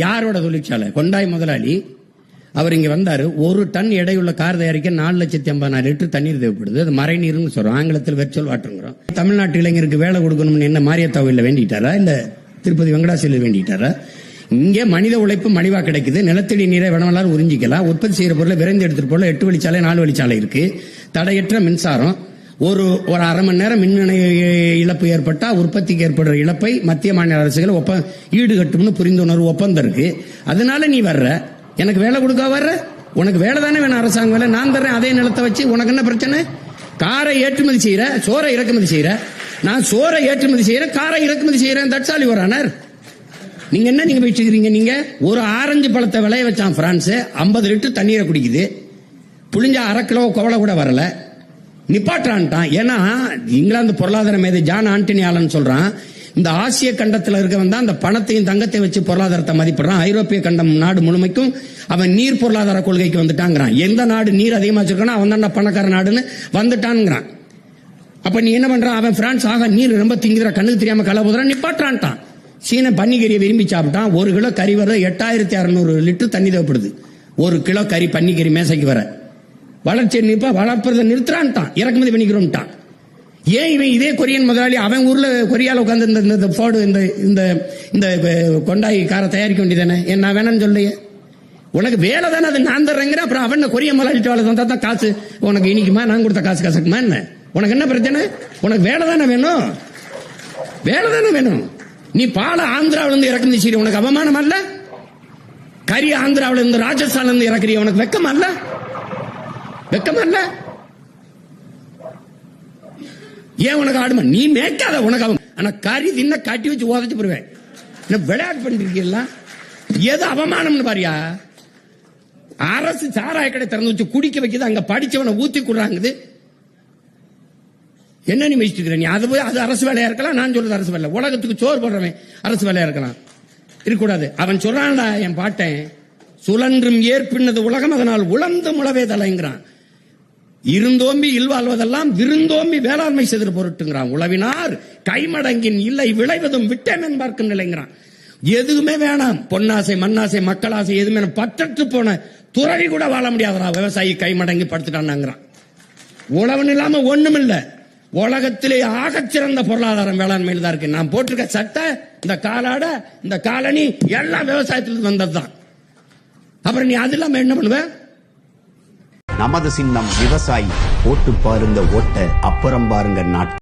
யாரோட தொழிற்சாலை? கொண்டாய் முதலாளி. அவர் இங்க வந்தாரு. 1 டன் எடையுள்ள கார் தயாரிக்க 4,50,000 லிட்டர் தண்ணீர் தேவைப்படுது. அது மறை நீர்னு சொல்றோம், ஆங்கிலத்தில் வெர்ச்சுவல் வாட்டருங்கிறோம். தமிழ்நாட்டு இளைஞருக்கு வேலை கொடுக்கணும்னு என்ன மாரியத்தாவில் வேண்டிட்டாரா, இல்ல திருப்பதி வெங்கடாசலில் வேண்டிட்டாரா? இங்கே மனித உழைப்பு மலிவா கிடைக்குது. நிலத்தடி நீரை வேணாலும் உறிஞ்சிக்கலாம். உற்பத்தி செய்யற பொருளை விரைந்து எடுத்துட்டு போல 8 வழிச்சாலை 4 வழிச்சாலை இருக்கு. தடையற்ற மின்சாரம். ஒரு அரை மணி நேரம் மின் இழப்பு ஏற்பட்டா உற்பத்திக்கு ஏற்படுற இழப்பை மத்திய மாநில அரசுகள் ஈடுகட்டும்னு புரிந்துணர்வு ஒப்பந்தம் இருக்கு. அதனால நீ வர்ற, எனக்கு வேலை கொடுக்க வர்ற, உனக்கு வேலை தானே வேணும், அரசாங்க வேலை. நான் தர்றேன் அதே நிலத்தை வச்சு. உனக்கு என்ன பிரச்சனை? காரை ஏற்றுமதி செய்யற, சோறை இறக்குமதி செய்யற. நான் சோறை ஏற்றுமதி செய்யறேன், காரை இறக்குமதி செய்யறேன். That's all your honour. நீங்க என்ன நீங்க பேசிக்கிறீங்க? நீங்க ஒரு ஆரஞ்சு பழத்தை விளைய வச்சான் பிரான்ஸ், 50 லிட்டர் தண்ணீரை குடிக்குது. புளிஞ்சா 1/2 கிலோ கோவலை கூட வரல, நிப்பாட்டான்ட்டான். ஏன்னா இங்கிலாந்து பொருளாதார மேதை ஜான் ஆண்டனி ஆலன் சொல்றான், இந்த ஆசிய கண்டத்தில் இருக்கவன் தான் அந்த பணத்தையும் தங்கத்தையும் வச்சு பொருளாதாரத்தை மதிப்பிடுறான். ஐரோப்பிய கண்டம் நாடு முழுமைக்கும் அவன் நீர் பொருளாதார கொள்கைக்கு வந்துட்டாங்கிறான். எந்த நாடு நீர் அதிகமா வச்சிருக்கானோ அவன் தான் பணக்கார நாடுன்னு வந்துட்டான்ங்கிறான். அப்ப நீ என்ன பண்றான்? அவன் பிரான்ஸ் ஆக நீர் ரொம்ப திங்குற, கண்ணுக்கு தெரியாம கலை போதுறான், நிப்பாட்டான்ட்டான். சீன பன்னிக்கறியை விரும்பி சாப்பிட்டான். 1 கிலோ கறி வர 8600 லிட்டர் தண்ணி தேவைப்படுது. 1 கிலோ கறி பன்னிக்கறி மேசைக்கு வர. வளர்ச்சி வளர்ப்பதை நிறுத்துறான்ட்டான், இறக்குமதி பண்ணிக்கிறோம்ட்டான். ஏன் இவன் இதே கொரியன் முதலாளி அவன் ஊர்ல கொரியால உட்காந்து இந்த போர்டு இந்த கொண்டாய் காரை தயாரிக்க வேண்டியதானே? என்ன வேணும்னு சொல்லையே, உனக்கு வேலை தானே, அது நான் தர்றேங்கிற. அப்புறம் அவன் கொரியன் முதலாளிட்டு வேலை தந்தா தான் காசு உனக்கு இனிக்குமா? நான் கொடுத்த காசு கசக்குமா என்ன? உனக்கு என்ன பிரச்சனை? உனக்கு வேலை தானே வேணும், வேலை தானே வேணும். நீ பால ஆந்திராவில இருந்து இறக்குமதி செய்ய, உனக்கு அவமானம் அல்ல? கறி ஆந்திராவில இருந்து ராஜஸ்தான்ல இருந்து இறக்குறிய, உனக்கு வெக்கம் அல்ல? வெக்கம் அல்ல? ஏன் உனக்கு ஆடுமா? நீ மேய்க்காத, உனக்கு அவன். ஆனா கறி தின்ன காட்டி வச்சு உதச்சு போடுவேன். விளையாட்டு பண்ணிருக்கீங்களா? எது அவமானம்னு பாரியா? அரசு சாராய கடை திறந்து வச்சு குடிக்க வைக்குது, அங்க படிச்சவனை ஊத்தி குடுறாங்குது. என்ன நீ மெச்சிட்டு நீ? அது அரசு வேலையா இருக்கலாம். நான் சொல்றது அரசு வேலை. உலகத்துக்கு சோறு போடுறவன் அரசு வேலையா இருக்கலாம், இருக்கக்கூடாது. அவன் சொல்றான்டா, என் பாட்டன், சுழன்றும் ஏற்பின்னது உலகம், அதனால் உழந்து முளவே தலைங்கிறான். இருந்தோம்பி இல்வாழ்வதெல்லாம் விருந்தோம்பி வேளாண்மை செய்து பொருட்டுங்கிறான். உழவினார் கைமடங்கின் இல்லை விளைவதும் விட்டேன் என்பார்க்கும் நிலைங்கிறான். எதுவுமே வேணாம், பொன்னாசை மண்ணாசை மக்களாசை எதுவுமே பற்றற்று போன துறவி கூட வாழ முடியாதா விவசாயி கைமடங்கி படுத்துட்டான்ங்கிறான். உழவன் இல்லாம ஒண்ணும் இல்ல. உலகத்திலே ஆகச் சிறந்த பொருளாதாரம் வேளாண்மையில் தான் இருக்கு. நான் போட்டிருக்க சட்டை, இந்த காலாட, இந்த காலனி எல்லாம் விவசாயத்திலிருந்து வந்ததுதான். அப்புறம் நீ அது இல்லாம என்ன பண்ணுவ? நமது சின்னம் விவசாயி. ஓட்டு பாருங்க ஓட்ட, அப்புறம் பாருங்க நாட்டு.